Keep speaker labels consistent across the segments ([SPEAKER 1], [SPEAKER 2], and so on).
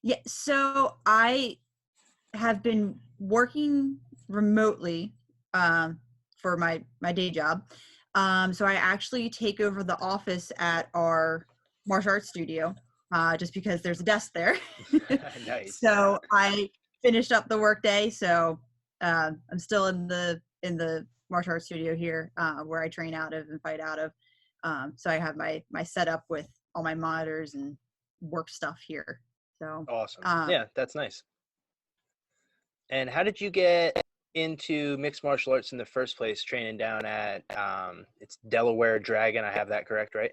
[SPEAKER 1] Yeah, so I have been working remotely for my day job. So I actually take over the office at our martial arts studio, just because there's a desk there.
[SPEAKER 2] Nice.
[SPEAKER 1] So I finished up the workday. So I'm still in the martial arts studio here, where I train out of and fight out of. So I have my setup with all my monitors and work stuff here. So
[SPEAKER 2] Awesome.
[SPEAKER 1] um,
[SPEAKER 2] Yeah, that's nice. And how did you get into mixed martial arts in the first place, training down at it's Delaware Dragon? I have that correct, right?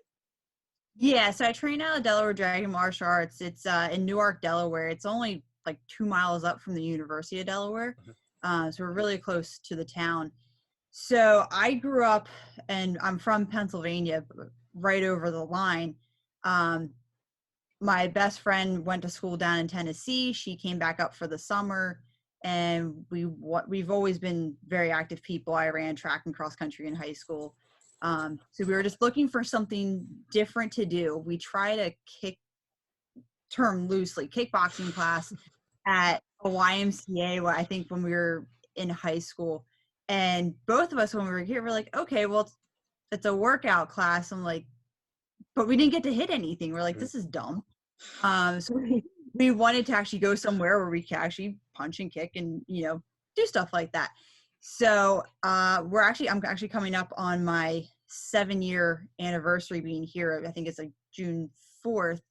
[SPEAKER 1] Yeah, so I train out of Delaware Dragon Martial Arts. It's in Newark, Delaware. It's only like 2 miles up from the University of Delaware.
[SPEAKER 2] Mhm.
[SPEAKER 1] So we're really close to the town. So I grew up, and I'm from Pennsylvania, right over the line. Um, my best friend went to school down in Tennessee. She came back up for the summer, and we've always been very active people. I ran track and cross country in high school. So we were just looking for something different to do. We tried a term loosely kickboxing class at a YMCA. I think when we were in high school, and both of us when we were here, we're like, okay, well, it's a workout class. I'm like, but we didn't get to hit anything. We're like,
[SPEAKER 2] Mhm.
[SPEAKER 1] this is dumb. So we wanted to actually go somewhere where we could actually punch and kick and, do stuff like that. So I'm actually coming up on my 7-year anniversary being here. I think it's like June 4th.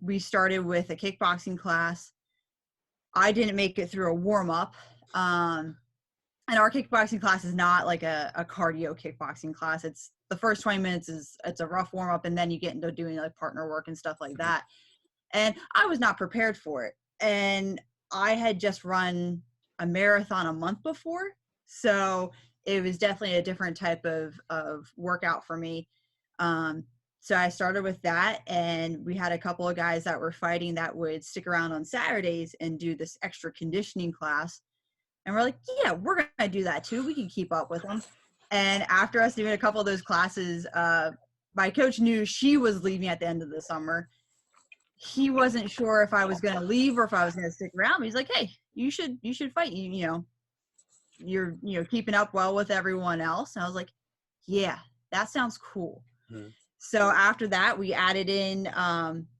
[SPEAKER 1] We started with a kickboxing class. I didn't make it through a warm up. And our kickboxing class is not like a cardio kickboxing class. It's the first 20 minutes it's a rough warm up, and then you get into doing like partner work and stuff like
[SPEAKER 2] Mhm.
[SPEAKER 1] that. And I was not prepared for it. And I had just run a marathon a month before. So it was definitely a different type of workout for me. Um, so I started with that, and we had a couple of guys that were fighting that would stick around on Saturdays and do this extra conditioning class. And we're like, yeah, we're going to do that too. We can keep up with them. And after us doing a couple of those classes, my coach knew she was leaving at the end of the summer. He wasn't sure if I was going to leave or if I was going to stick around. He's like, hey, you should fight. You're keeping up well with everyone else. And I was like, yeah, that sounds cool.
[SPEAKER 2] Mhm.
[SPEAKER 1] So after that, we added in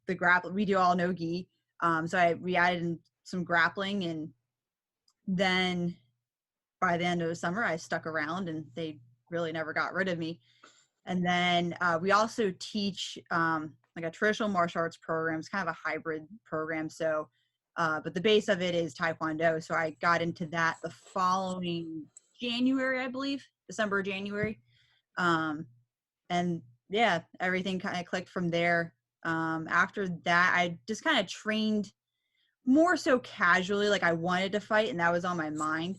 [SPEAKER 1] the grapple. We do all no gi. We added in some grappling, and then by the end of the summer, I stuck around, and they really never got rid of me. And then we also teach like a traditional martial arts program. It's kind of a hybrid program. So, but the base of it is Taekwondo. So I got into that the following January, I believe, December, January. Um, and yeah, everything kind of clicked from there. After that, I just kind of trained more so casually, like I wanted to fight, and that was on my mind.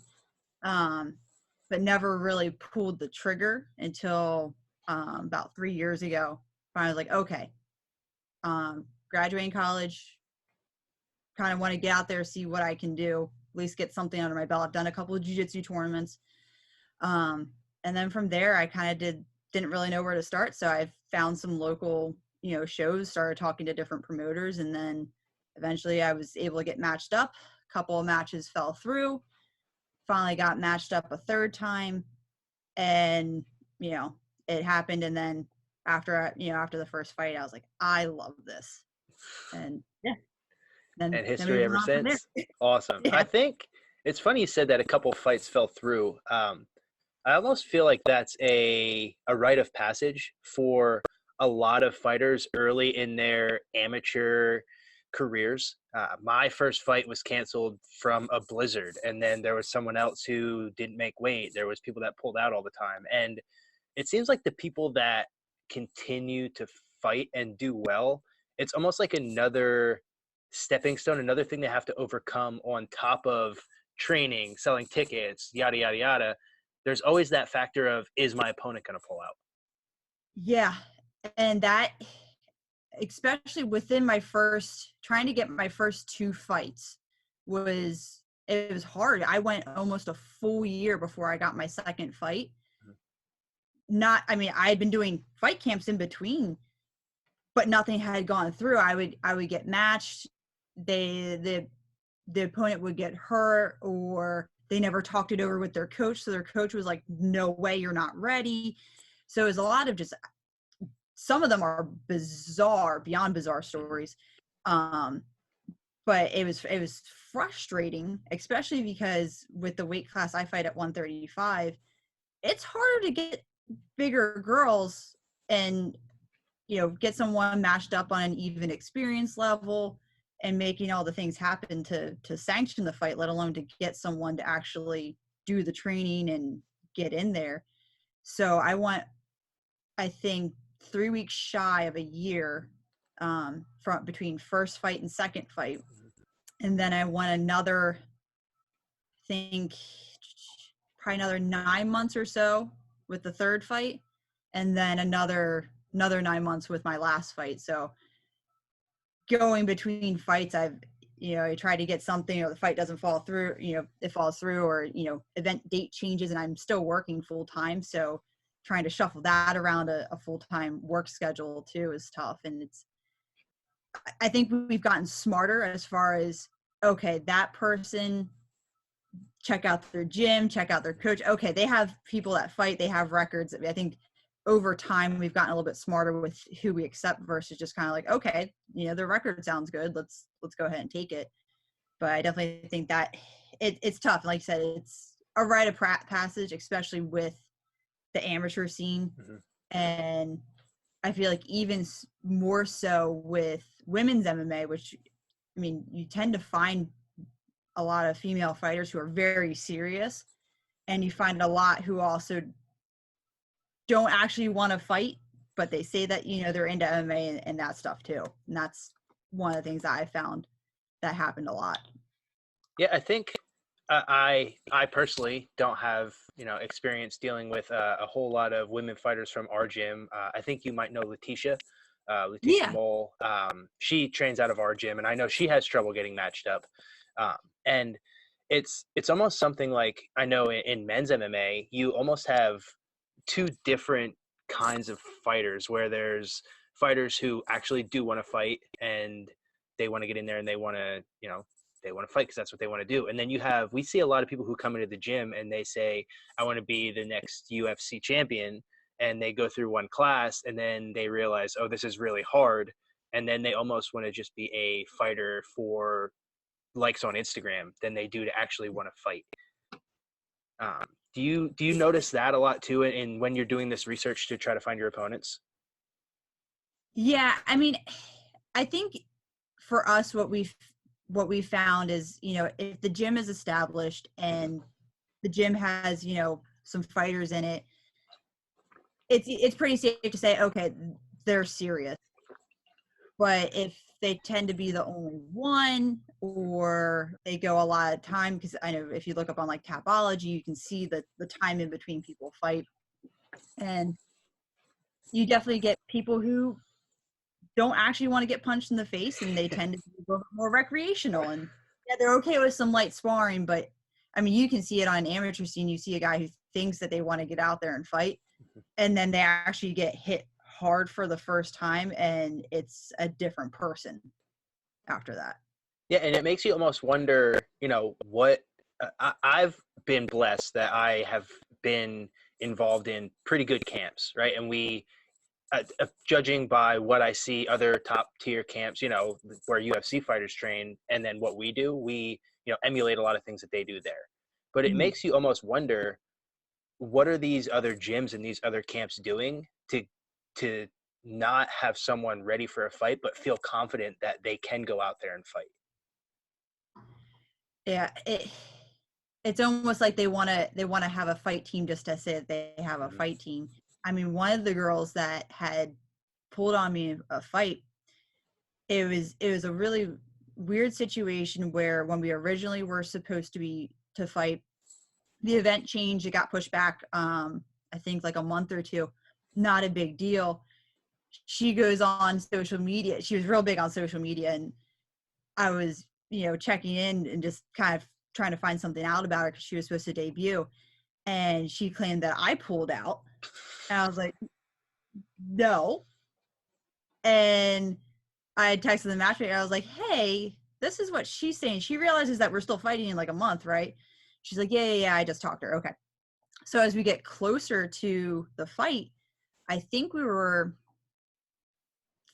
[SPEAKER 1] Um, but never really pulled the trigger until about 3 years ago. I was like, okay, graduating college, kind of want to get out there, see what I can do, at least get something under my belt. I've done a couple of jiu-jitsu tournaments. Um, and then from there, I kind of didn't really know where to start. So I found some local, shows, started talking to different promoters, and then eventually I was able to get matched up. A couple of matches fell through. Finally got matched up a third time, and you know it happened. And then after the first fight, I was like, I love this. And yeah,
[SPEAKER 2] And
[SPEAKER 1] then we
[SPEAKER 2] history
[SPEAKER 1] went
[SPEAKER 2] ever
[SPEAKER 1] on from there.
[SPEAKER 2] since. Awesome. I
[SPEAKER 1] Yeah.
[SPEAKER 2] think it's funny you said that a couple fights fell through. I almost feel like that's a rite of passage for a lot of fighters early in their amateur careers. My first fight was canceled from a blizzard, and then there was someone else who didn't make weight. There was people that pulled out all the time, and it seems like the people that continue to fight and do well, it's almost like another stepping stone, another thing they have to overcome on top of training, selling tickets, yada yada yada. There's always that factor of, is my opponent going to pull out?
[SPEAKER 1] Yeah. And that, especially within my first, trying to get my first two fights, it was hard. I went almost a full year before I got my second fight. I had been doing fight camps in between, but nothing had gone through. I would get matched, the opponent would get hurt, or they never talked it over with their coach. So their coach was like, no way, you're not ready. So it was a lot of just, some of them are bizarre, beyond bizarre stories. But it was frustrating, especially because with the weight class I fight at 135, it's harder to get bigger girls and, get someone matched up on an even experience level and making all the things happen to sanction the fight, let alone to get someone to actually do the training and get in there. So I think 3 weeks shy of a year, from between first fight and second fight. And then I won another, I think probably another 9 months or so with the third fight, and then another 9 months with my last fight. So going between fights, I try to get something, or the fight doesn't fall through, it falls through, or, event date changes, and I'm still working full time. So trying to shuffle that around a full-time work schedule too is tough. And I think we've gotten smarter as far as, okay, that person, check out their gym, check out their coach. Okay, they have people that fight, they have records. I think over time we've gotten a little bit smarter with who we accept versus just kind of like, okay, their record sounds good, let's go ahead and take it. But I definitely think that it's tough. Like I said, it's a rite of passage, especially with the amateur scene. And I feel like even more so with women's MMA, which, I mean, you tend to find a lot of female fighters who are very serious, and you find a lot who also don't actually want to fight, but they say that, they're into MMA and that stuff too. And that's one of the things that I found that happened a lot.
[SPEAKER 2] Yeah, I think I personally don't have experience dealing with a whole lot of women fighters from our gym. I think you might know Letitia
[SPEAKER 1] Yeah.
[SPEAKER 2] Mole. She trains out of our gym, and I know she has trouble getting matched up. And it's almost something like, I know in men's MMA, you almost have two different kinds of fighters, where there's fighters who actually do want to fight and they want to get in there and they want to, they want to fight because that's what they want to do. And then we see a lot of people who come into the gym and they say, I want to be the next UFC champion. And they go through one class and then they realize, oh, this is really hard. And then they almost want to just be a fighter for likes on Instagram than they do to actually want to fight. Do you notice that a lot too in when you're doing this research to try to find your opponents?
[SPEAKER 1] Yeah, I mean, I think for us, what we found is, if the gym is established and the gym has, some fighters in it, it's pretty safe to say, okay, they're serious. But if they tend to be the only one, or they go a lot of time, because I know if you look up on like Tapology, you can see the time in between people fight. And you definitely get people who don't actually want to get punched in the face, and they tend to be a little bit more recreational. And yeah, they're okay with some light sparring, but I mean, you can see it on an amateur scene. You see a guy who thinks that they want to get out there and fight, and then they actually get hit hard for the first time, and it's a different person after that.
[SPEAKER 2] Yeah, and it makes you almost wonder, what I've been blessed that I have been involved in pretty good camps, right? And we, judging by what I see other top tier camps, where UFC fighters train, and then what we do, we, emulate a lot of things that they do there. But it makes you almost wonder, what are these other gyms and these other camps doing to not have someone ready for a fight, but feel confident that they can go out there and fight?
[SPEAKER 1] Yeah, it's almost like they want to have a fight team just to say that they have a fight team. I mean, one of the girls that had pulled on me a fight, it was a really weird situation where when we originally were supposed to fight, the event changed, it got pushed back, I think like a month or two. Not a big deal. She goes on social media. She was real big on social media, and I was, checking in and just kind of trying to find something out about her because she was supposed to debut. And she claimed that I pulled out. And I was like, no. And I texted the matchmaker. I was like, hey, this is what she's saying. She realizes that we're still fighting in like a month, right? She's like, yeah, I just talked to her. Okay. So as we get closer to the fight, I think we were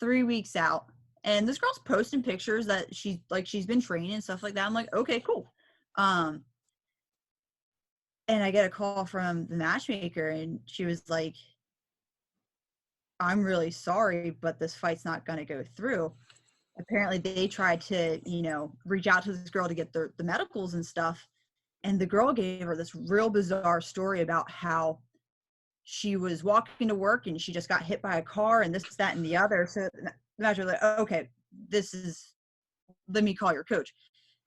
[SPEAKER 1] 3 weeks out, and this girl's posting pictures that she's been training and stuff like that. I'm like, okay, cool. And I get a call from the matchmaker, and she was like, I'm really sorry, but this fight's not going to go through. Apparently they tried to, reach out to this girl to get the medicals and stuff. And the girl gave her this real bizarre story about how she was walking to work and she just got hit by a car and this, that, and the other. So the manager was like, oh, okay, let me call your coach.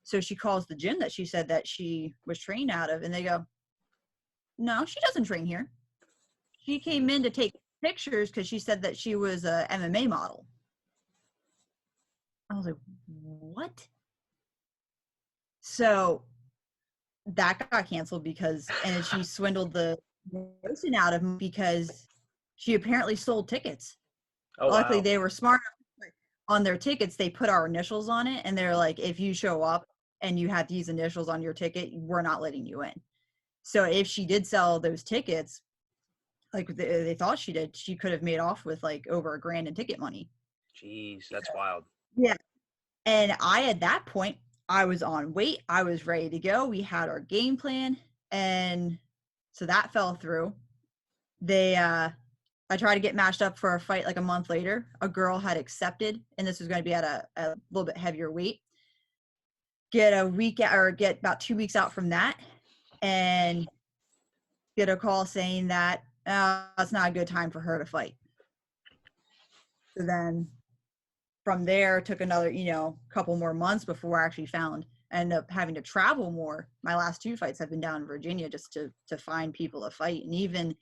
[SPEAKER 1] So she calls the gym that she said that she was trained out of, and they go, no, she doesn't train here. She came in to take pictures because she said that she was a MMA model. I was like, what? So that got canceled and she swindled the person out of him because she apparently sold tickets.
[SPEAKER 2] Oh,
[SPEAKER 1] Luckily,
[SPEAKER 2] wow.
[SPEAKER 1] they were smart enough. On their tickets, they put our initials on it, and they're like, if you show up and you have these initials on your ticket, we're not letting you in. So if she did sell those tickets, like they thought she did, she could have made off with like over $1,000 in ticket money.
[SPEAKER 2] Jeez, that's wild.
[SPEAKER 1] Yeah. And at that point, I was on weight. I was ready to go. We had our game plan. And so that fell through. I tried to get matched up for a fight like a month later. A girl had accepted, and this was going to be at a little bit heavier weight. Get about 2 weeks out from that, and get a call saying that it's not a good time for her to fight. So then from there, took another, couple more months before I actually ended up having to travel more. My last 2 fights have been down in Virginia just to find people to fight. And even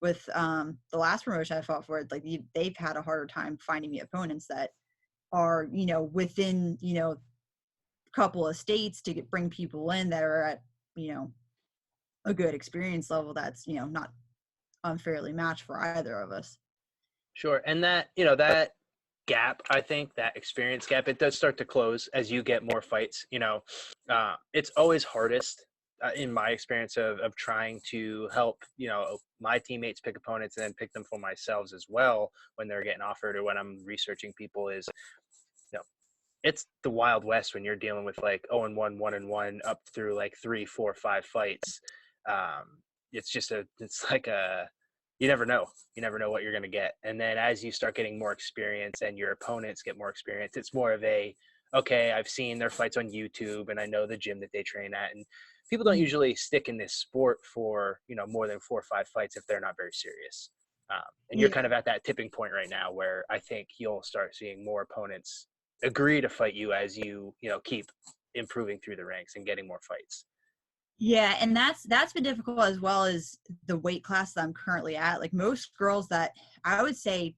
[SPEAKER 1] with the last promotion I fought for, like they've had a harder time finding me opponents that are, within, a couple of states to bring people in that are at, a good experience level that's, not unfairly matched for either of us.
[SPEAKER 2] Sure. And that gap, I think that experience gap, it does start to close as you get more fights. It's always hardest in my experience of trying to help, my teammates pick opponents and then pick them for myself as well when they're getting offered or when I'm researching people is, it's the Wild West when you're dealing with like 0-1, 1-1 up through like 3, 4, 5 fights. It's like you never know. You never know what you're going to get. And then as you start getting more experience and your opponents get more experience, it's more of okay, I've seen their fights on YouTube and I know the gym that they train at. And people don't usually stick in this sport for, more than 4 or 5 fights if they're not very serious. And you're kind of at that tipping point right now where I think you'll start seeing more opponents agree to fight you as you keep improving through the ranks and getting more fights.
[SPEAKER 1] Yeah, and that's been difficult as well as the weight class that I'm currently at. Like most girls that I would say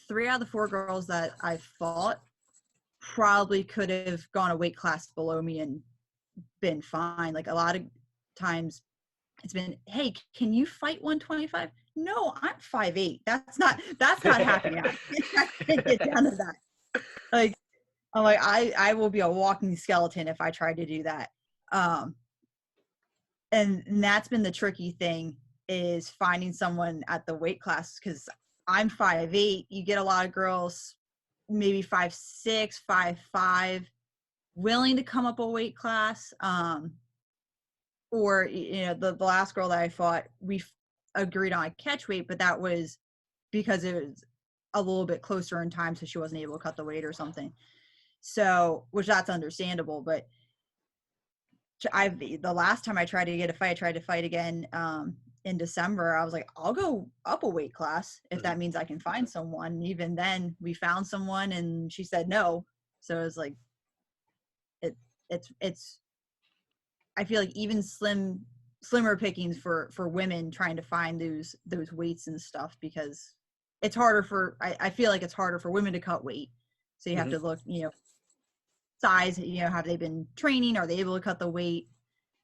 [SPEAKER 1] 3 out of the 4 girls that I fought probably could have gone a weight class below me and been fine. Like a lot of times it's been, hey, can you fight 125? No, I'm 5'8". That's not happening. I can't get down to that. Like I'm like, I will be a walking skeleton if I tried to do that. And that's been the tricky thing is finding someone at the weight class because I'm 5'8". You get a lot of girls maybe 5'6", 5'5", willing to come up a weight class. Or the last girl that I fought, we agreed on a catch weight, but that was because it was a little bit closer in time, so she wasn't able to cut the weight or something. So, which that's understandable, but the last time I tried to get a fight, I tried to fight again in December. I was like, I'll go up a weight class if that means I can find someone. And even then, we found someone, and she said no. So it was like, it's. I feel like even slimmer pickings for women trying to find those weights and stuff because it's harder I feel like it's harder for women to cut weight. So you have to look, size, have they been training? Are they able to cut the weight?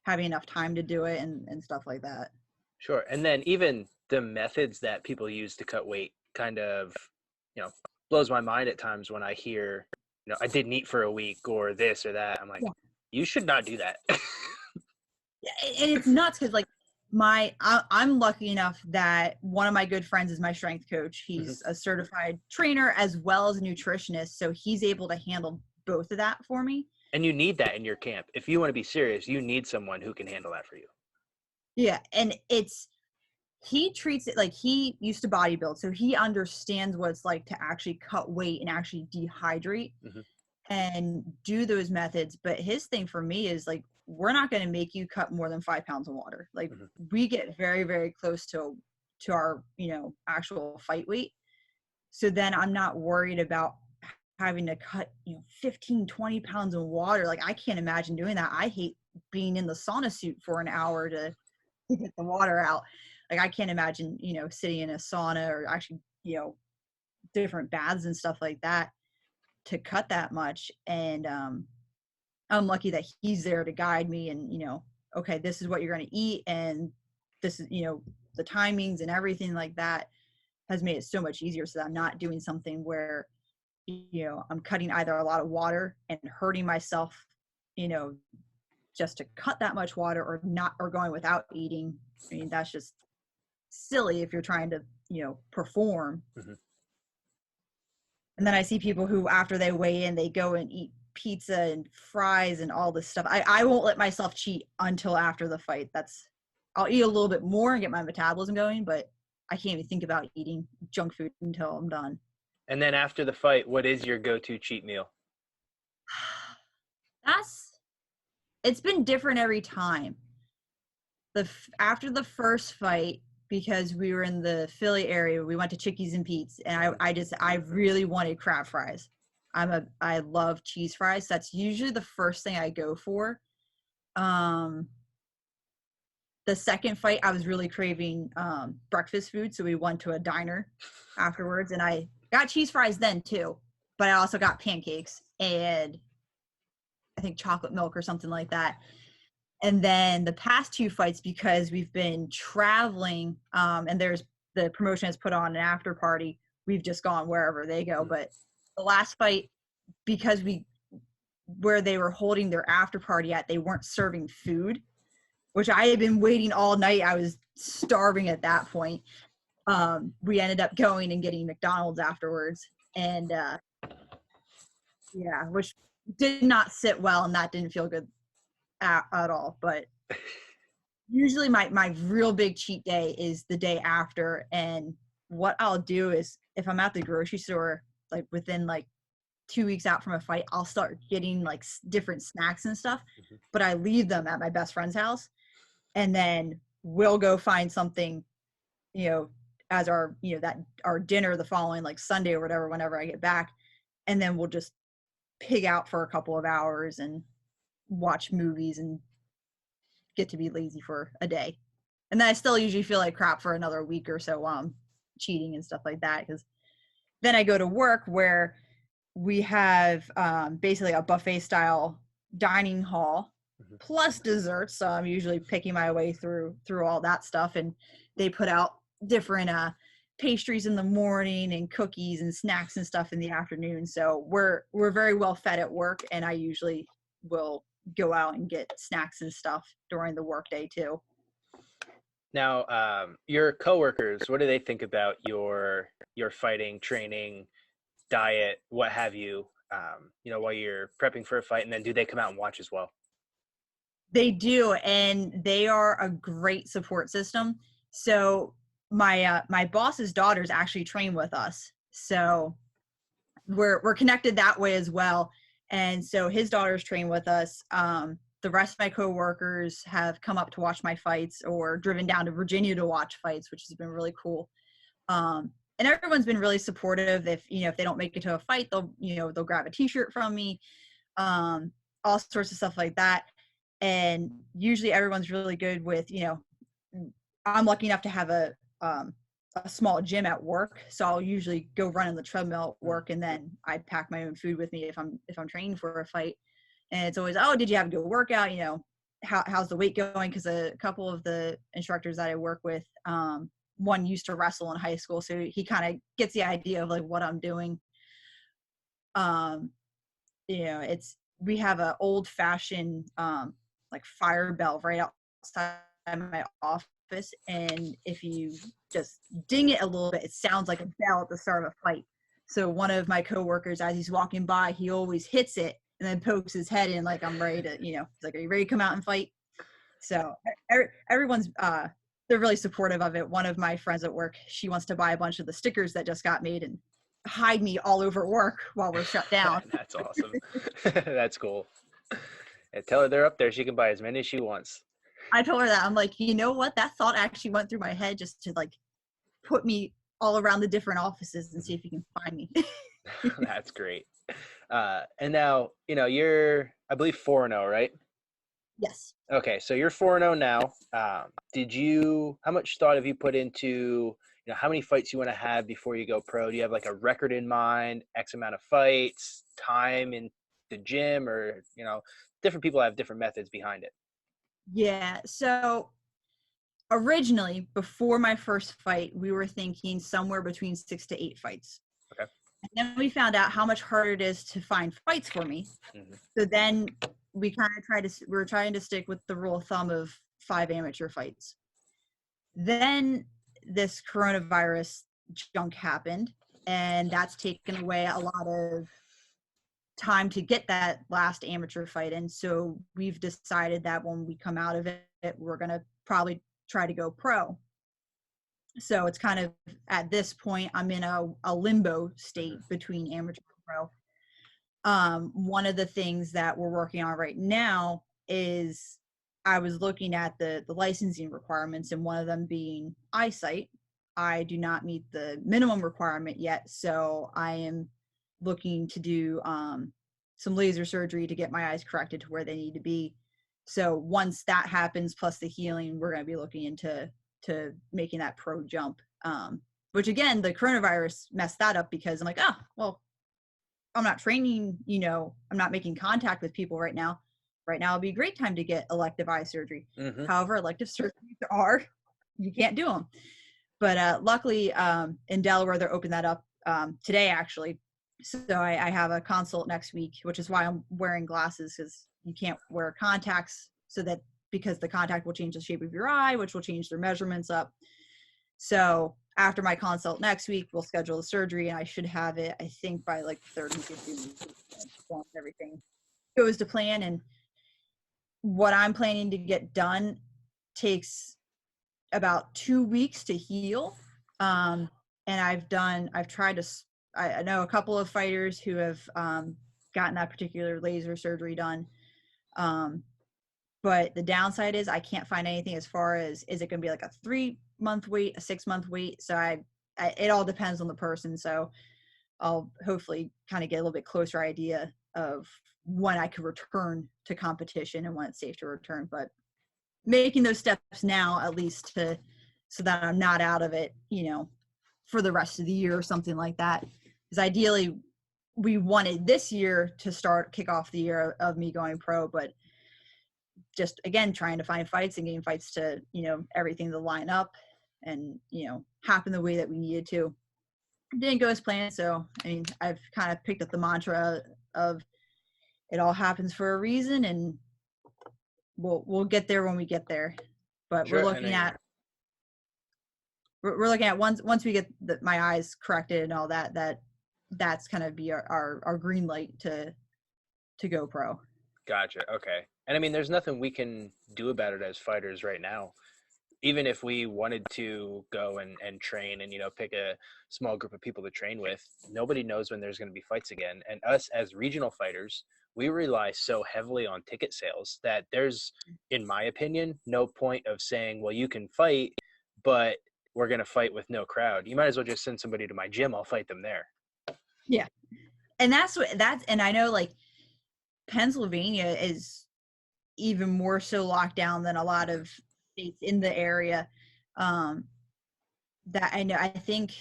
[SPEAKER 1] Having enough time to do it and stuff like that.
[SPEAKER 2] Sure. And then even the methods that people use to cut weight kind of, blows my mind at times when I hear I didn't eat for a week or this or that. I'm like,
[SPEAKER 1] Yeah.
[SPEAKER 2] you should not do that.
[SPEAKER 1] Yeah, and it's nuts because like I'm lucky enough that one of my good friends is my strength coach.
[SPEAKER 2] Mhm.
[SPEAKER 1] He's a certified trainer as well as a nutritionist, so he's able to handle both of that for me.
[SPEAKER 2] And you need that in your camp. If you want to be serious, you need someone who can handle that for you.
[SPEAKER 1] Yeah, and he treats it like he used to bodybuild, so he understands what it's like to actually cut weight and actually dehydrate
[SPEAKER 2] Hmm.
[SPEAKER 1] and do those methods. But his thing for me is like, we're not going to make you cut more than 5 pounds of water. Like
[SPEAKER 2] Hmm.
[SPEAKER 1] we get very, very close to our, actual fight weight. So then I'm not worried about having to cut, 15, 20 pounds of water. Like I can't imagine doing that. I hate being in the sauna suit for an hour to get the water out. Like I can't imagine, sitting in a sauna or actually, different baths and stuff like that to cut that much. And I'm lucky that he's there to guide me and, okay, this is what you're going to eat. And this is, the timings and everything like that has made it so much easier. So that I'm not doing something where, I'm cutting either a lot of water and hurting myself, you know, just to cut that much water or going without eating. I mean, that's just silly if you're trying to, perform.
[SPEAKER 2] Hmm.
[SPEAKER 1] And then I see people who, after they weigh in, they go and eat pizza and fries and all this stuff. I won't let myself cheat until after the fight. I'll eat a little bit more and get my metabolism going, but I can't even think about eating junk food until I'm done.
[SPEAKER 2] And then after the fight, what is your go-to cheat meal?
[SPEAKER 1] That's it's been different every time. After the first fight, because we were in the Philly area, we went to Chickies and Pete's, and I really wanted crab fries. I love cheese fries. That's usually the first thing I go for. Um, the second fight, I was really craving breakfast food, so we went to a diner afterwards, and I got cheese fries then too, but I also got pancakes and I think chocolate milk or something like that. And then the past two fights, because we've been traveling, and the promotion has put on an after party, we've just gone wherever they go.
[SPEAKER 2] Mm.
[SPEAKER 1] But the last fight, because where they were holding their after party at, they weren't serving food, which I had been waiting all night. I was starving at that point. We ended up going and getting McDonald's afterwards, and yeah, which did not sit well, and that didn't feel good at all. But usually my real big cheat day is the day after, and what I'll do is if I'm at the grocery store like within like 2 weeks out from a fight, I'll start getting like different snacks and stuff,
[SPEAKER 2] Mhm.
[SPEAKER 1] but I leave them at my best friend's house, and then we'll go find something, you know as our that our dinner the following like Sunday or whatever, whenever I get back, and then we'll just pig out for a couple of hours and watch movies and get to be lazy for a day. And then I still usually feel like crap for another week or so while I'm cheating and stuff like that, because then I go to work where we have basically a buffet style dining hall
[SPEAKER 2] Mhm.
[SPEAKER 1] plus desserts. So I'm usually picking my way through all that stuff, and they put out different pastries in the morning and cookies and snacks and stuff in the afternoon. So we're very well fed at work, and I usually will go out and get snacks and stuff during the workday too.
[SPEAKER 2] Now, your coworkers, what do they think about your fighting, training, diet, what have you? While you're prepping for a fight, and then do they come out and watch as well?
[SPEAKER 1] They do, and they are a great support system. So my boss's daughters actually train with us, so we're connected that way as well. And so his daughters train with us. The rest of my coworkers have come up to watch my fights or driven down to Virginia to watch fights, which has been really cool. And everyone's been really supportive. If they don't make it to a fight, they'll grab a T-shirt from me, all sorts of stuff like that. And usually everyone's really good with, I'm lucky enough to have a small gym at work, so I'll usually go run on the treadmill at
[SPEAKER 2] Mm.
[SPEAKER 1] work, and then I pack my own food with me if I'm training for a fight. And it's always, oh, did you have a good workout? How's the weight going? Because a couple of the instructors that I work with, one used to wrestle in high school, so he kind of gets the idea of like what I'm doing. Um, we have a old fashioned like fire bell right outside my office, and if you just ding it a little bit, it sounds like a bell at the start of a fight. So one of my coworkers, as he's walking by, he always hits it and then pokes his head in like I'm ready to, he's like, "Are you ready to come out and fight?" So everyone's they're really supportive of it. One of my friends at work, she wants to buy a bunch of the stickers that just got made and hide me all over work while we're shut down.
[SPEAKER 2] That's awesome. That's cool. And tell her they're up there. She can buy as many as she wants.
[SPEAKER 1] I told her that. I'm like, you know what? That thought actually went through my head just to like put me all around the different offices and see if you can find me.
[SPEAKER 2] That's great. And now, you're, I believe, 4-0, right?
[SPEAKER 1] Yes.
[SPEAKER 2] Okay, so you're 4-0 now. How much thought have you put into, how many fights you want to have before you go pro? Do you have like a record in mind, X amount of fights, time in the gym, or, different people have different methods behind it?
[SPEAKER 1] Yeah. So originally, before my first fight, we were thinking somewhere between 6 to 8 fights.
[SPEAKER 2] Okay.
[SPEAKER 1] And then we found out how much harder it is to find fights for me.
[SPEAKER 2] Mm-hmm.
[SPEAKER 1] So then we kind of we're trying to stick with the rule of thumb of 5 amateur fights. Then this coronavirus junk happened, and that's taken away a lot of time to get that last amateur fight in. So we've decided that when we come out of it, we're going to probably try to go pro. So it's kind of at this point, I'm in a limbo state between amateur and pro. One of the things that we're working on right now is I was looking at the licensing requirements, and one of them being eyesight. I do not meet the minimum requirement yet, so I am looking to do some laser surgery to get my eyes corrected to where they need to be. So once that happens, plus the healing, we're going to be looking into making that pro jump. Which again, the coronavirus messed that up because I'm like, oh, well, I'm not training, I'm not making contact with people right now. Right now would be a great time to get elective eye surgery.
[SPEAKER 2] Mm-hmm.
[SPEAKER 1] However, elective surgeries you can't do them. But luckily in Delaware, they're opening that up today, actually. So I have a consult next week, which is why I'm wearing glasses, because you can't wear contacts because the contact will change the shape of your eye, which will change their measurements up. So after my consult next week, we'll schedule the surgery, and I should have it, I think, by like the third week of June. Once everything goes to plan. And what I'm planning to get done takes about 2 weeks to heal. And I know a couple of fighters who have gotten that particular laser surgery done. But the downside is I can't find anything as far as, is it going to be like a 3-month wait, a 6-month wait? So it all depends on the person. So I'll hopefully kind of get a little bit closer idea of when I could return to competition and when it's safe to return. But making those steps now, at least so that I'm not out of it, for the rest of the year or something like that. Because ideally we wanted this year to kick off the year of me going pro, but just again trying to find fights and getting fights to everything to line up and happen the way that we needed to. It didn't go as planned. So I mean, I've kind of picked up the mantra of it all happens for a reason, and we'll get there when we get there. But
[SPEAKER 2] Sure.
[SPEAKER 1] we're looking at once we get my eyes corrected and all that's kind of be our green light to go pro.
[SPEAKER 2] Gotcha. Okay. And I mean, there's nothing we can do about it as fighters right now. Even if we wanted to go and train and, pick a small group of people to train with, nobody knows when there's going to be fights again. And us as regional fighters, we rely so heavily on ticket sales that there's, in my opinion, no point of saying, well, you can fight, but we're going to fight with no crowd. You might as well just send somebody to my gym. I'll fight them there.
[SPEAKER 1] Yeah. And and I know like Pennsylvania is even more so locked down than a lot of states in the area. That I know, I think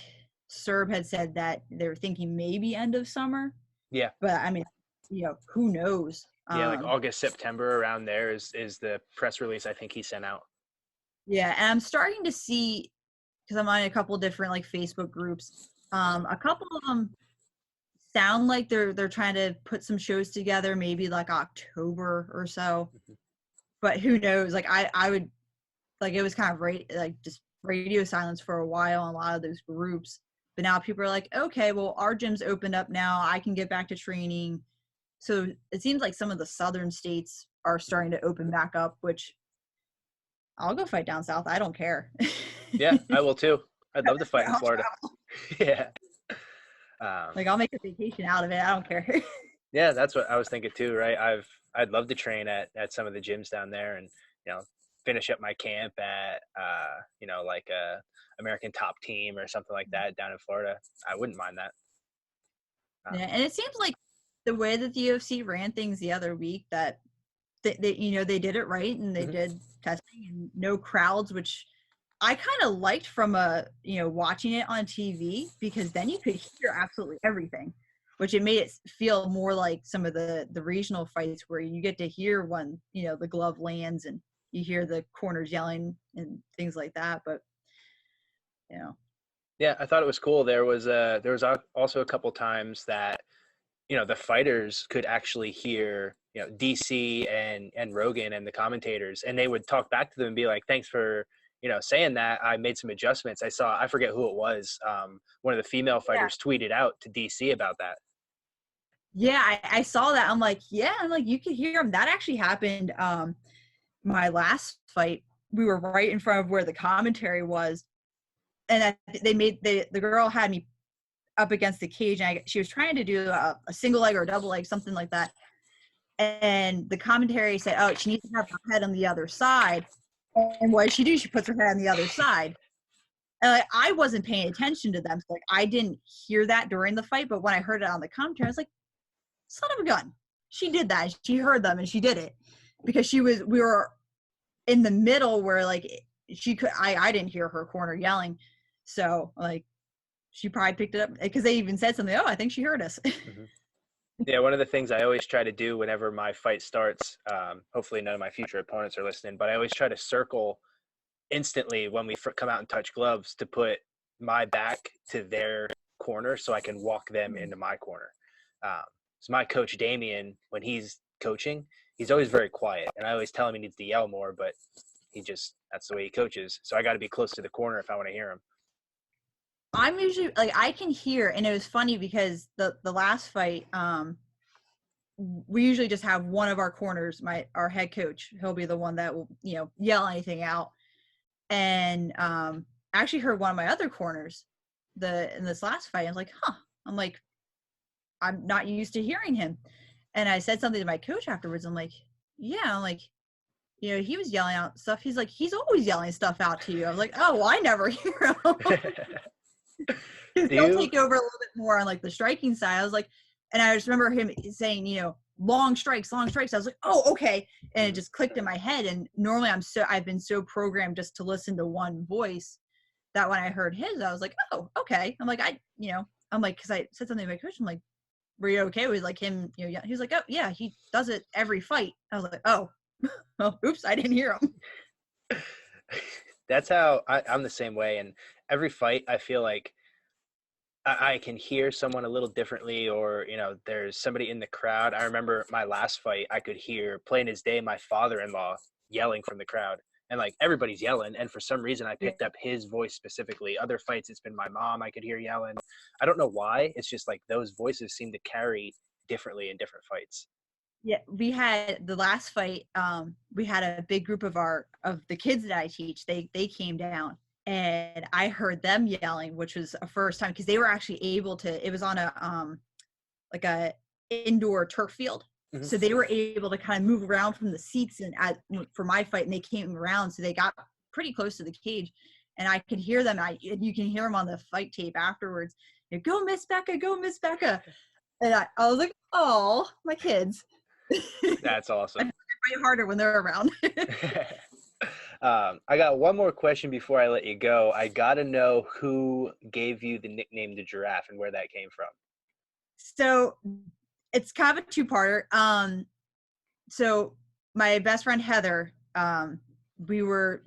[SPEAKER 1] Serb had said that they were thinking maybe end of summer.
[SPEAKER 2] Yeah.
[SPEAKER 1] But I mean, who knows?
[SPEAKER 2] Yeah, like August, September, around there is the press release I think he sent out.
[SPEAKER 1] Yeah, and I'm starting to see, because I'm on a couple different like Facebook groups, a couple of them sound like they're trying to put some shows together, maybe like October or so.
[SPEAKER 2] Mhm.
[SPEAKER 1] But who knows? Like I would like it was kind of like just radio silence for a while on a lot of those groups. But now people are like, okay, well our gym's opened up now. I can get back to training. So it seems like some of the southern states are starting to open back up, which I'll go fight down south. I don't care.
[SPEAKER 2] Yeah, I will too. I'd love to fight in
[SPEAKER 1] I'll
[SPEAKER 2] Florida.
[SPEAKER 1] travel.
[SPEAKER 2] Yeah. Um,
[SPEAKER 1] Like I'll make a vacation out of it. I don't care.
[SPEAKER 2] yeah, that's what I was thinking too, right? I'd love to train at some of the gyms down there and, you know, finish up my camp at you know, like a American Top Team or something like that down in Florida. I wouldn't mind that.
[SPEAKER 1] Yeah,
[SPEAKER 2] Um,
[SPEAKER 1] and it seems like the way that the UFC ran things the other week that they you know they did it right and they
[SPEAKER 2] mhm.
[SPEAKER 1] did testing and no crowds, which I kind of liked from a watching it on TV because then you could hear absolutely everything, which it made it feel more like some of the regional fights where you get to hear when the glove lands and you hear the corners yelling and things like that. But you know,
[SPEAKER 2] Yeah, I thought it was cool. Also a couple times that, you know, the fighters could actually hear, you know, DC and Rogan and the commentators, and they would talk back to them and be like, "Thanks for, you know, saying that. I made some adjustments." I forget who it was. One of the female
[SPEAKER 1] yeah,
[SPEAKER 2] fighters tweeted out to DC about that.
[SPEAKER 1] yeah, I saw that. I'm like, yeah, I'm like, you could hear them. That actually happened. My last fight, we were right in front of where the commentary was, and the girl had me up against the cage, and she was trying to do a single leg or a double leg, something like that. And the commentary said, "Oh, she needs to have her head on the other side." And what does she do? She puts her head on the other side. And like, I wasn't paying attention to them, so like I didn't hear that during the fight. But when I heard it on the commentary, I was like, "Son of a gun!" She did that. She heard them, and she did it because we were in the middle where like she could. I didn't hear her corner yelling, so like she probably picked it up because they even said something. Oh, I think she heard us.
[SPEAKER 2] Hmm. Yeah, one of the things I always try to do whenever my fight starts, hopefully none of my future opponents are listening, but I always try to circle instantly when we come out and touch gloves to put my back to their corner so I can walk them into my corner. Um, so my coach Damien, when he's coaching, he's always very quiet, and I always tell him he needs to yell more, but that's the way he coaches. So I got to be close to the corner if I want to hear him.
[SPEAKER 1] I'm usually like I can hear, and it was funny because the last fight, we usually just have one of our corners, our head coach. He'll be the one that will yell anything out. And I actually heard one of my other corners in this last fight. I was like, huh. I'm like, I'm not used to hearing him. And I said something to my coach afterwards. I'm like, yeah. I'm like, he was yelling out stuff. He's like, he's always yelling stuff out to you. I was like, oh, well, I never hear him.
[SPEAKER 2] Do
[SPEAKER 1] He'll
[SPEAKER 2] you?
[SPEAKER 1] take over a little bit more on like the striking side. I was like, and I just remember him saying, long strikes, long strikes. I was like, oh, okay. And it just clicked in my head. And normally I've been so programmed just to listen to one voice that when I heard his, I was like, oh, okay. I'm like, I'm like, cause I said something to my coach. I'm like, were you okay with like him? Yeah. He was like, oh yeah, he does it every fight. I was like, oh, oh oops, I didn't hear him.
[SPEAKER 2] That's how I'm the same way. And every fight, I feel like I can hear someone a little differently, or, you know, there's somebody in the crowd. I remember my last fight, I could hear plain as day my father-in-law yelling from the crowd, and like everybody's yelling. And for some reason, I
[SPEAKER 1] Yeah.
[SPEAKER 2] picked up his voice specifically. Other fights, it's been my mom I could hear yelling. I don't know why. It's just like those voices seem to carry differently in different fights.
[SPEAKER 1] Yeah, we had the last fight. We had a big group of the kids that I teach. They came down, and I heard them yelling, which was a first time because they were actually able to. It was on a like a indoor turf field,
[SPEAKER 2] Hmm.
[SPEAKER 1] so they were able to kind of move around from the seats and for my fight, and they came around, so they got pretty close to the cage, and I could hear them. You can hear them on the fight tape afterwards. Go Miss Becca, go Miss Becca, and I was like, oh, my kids.
[SPEAKER 2] That's
[SPEAKER 1] I
[SPEAKER 2] awesome.
[SPEAKER 1] fight harder when they're around.
[SPEAKER 2] I got one more question before I let you go. I got to know who gave you the nickname the Giraffe and where that came from.
[SPEAKER 1] So it's kind of a two-parter. So my best friend Heather, we were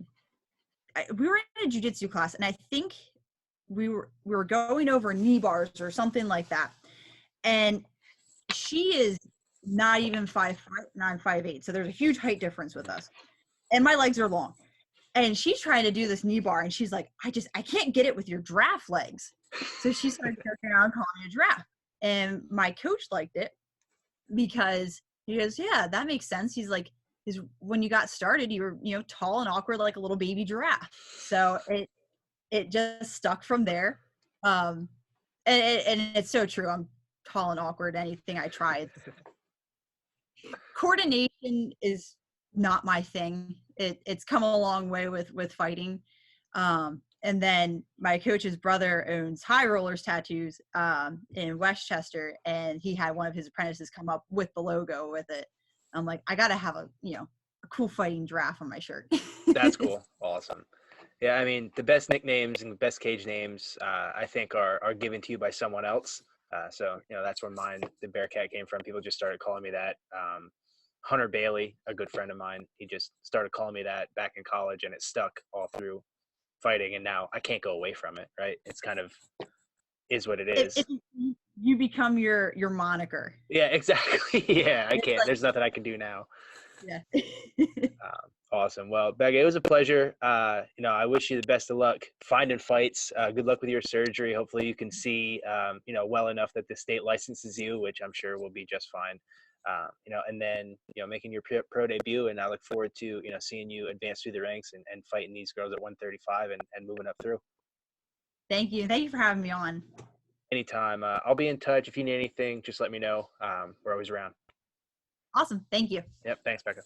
[SPEAKER 1] we were in a jujitsu class, and I think we were going over knee bars or something like that. and she is not even 5'9", 5'8", so there's a huge height difference with us. And my legs are long, and she's trying to do this knee bar, and she's like, I can't get it with your giraffe legs. So she started joking around calling me a giraffe, and my coach liked it because he goes, yeah, that makes sense. He's like, is when you got started, you were, tall and awkward like a little baby giraffe. So it just stuck from there. Um, and it's so true. I'm tall and awkward. Anything I try, coordination is not my thing. It's come a long way with fighting. And then my coach's brother owns High Rollers Tattoos in Westchester, and he had one of his apprentices come up with the logo with it. I'm like, I gotta have a cool fighting giraffe on my shirt.
[SPEAKER 2] That's cool. Awesome. Yeah, I mean, the best nicknames and the best cage names, I think, are given to you by someone else. So, that's where the Bearcat came from. People just started calling me that. Hunter Bailey, a good friend of mine, he just started calling me that back in college, and it stuck all through fighting. And now I can't go away from it, right? It's kind of is what it is.
[SPEAKER 1] You become your moniker.
[SPEAKER 2] Yeah, exactly. Yeah, I
[SPEAKER 1] It's
[SPEAKER 2] can't.
[SPEAKER 1] like,
[SPEAKER 2] There's nothing I can do now.
[SPEAKER 1] yeah.
[SPEAKER 2] Awesome. Well, Becca, it was a pleasure. I wish you the best of luck finding fights. Good luck with your surgery. Hopefully you can see, well enough that the state licenses you, which I'm sure will be just fine. And then, making your pro debut. And I look forward to, seeing you advance through the ranks and fighting these girls at 135 and moving up through.
[SPEAKER 1] Thank you. Thank you for having me on.
[SPEAKER 2] Anytime. I'll be in touch. If you need anything, just let me know. We're always around.
[SPEAKER 1] Awesome. Thank you.
[SPEAKER 2] Yep. Thanks, Becca.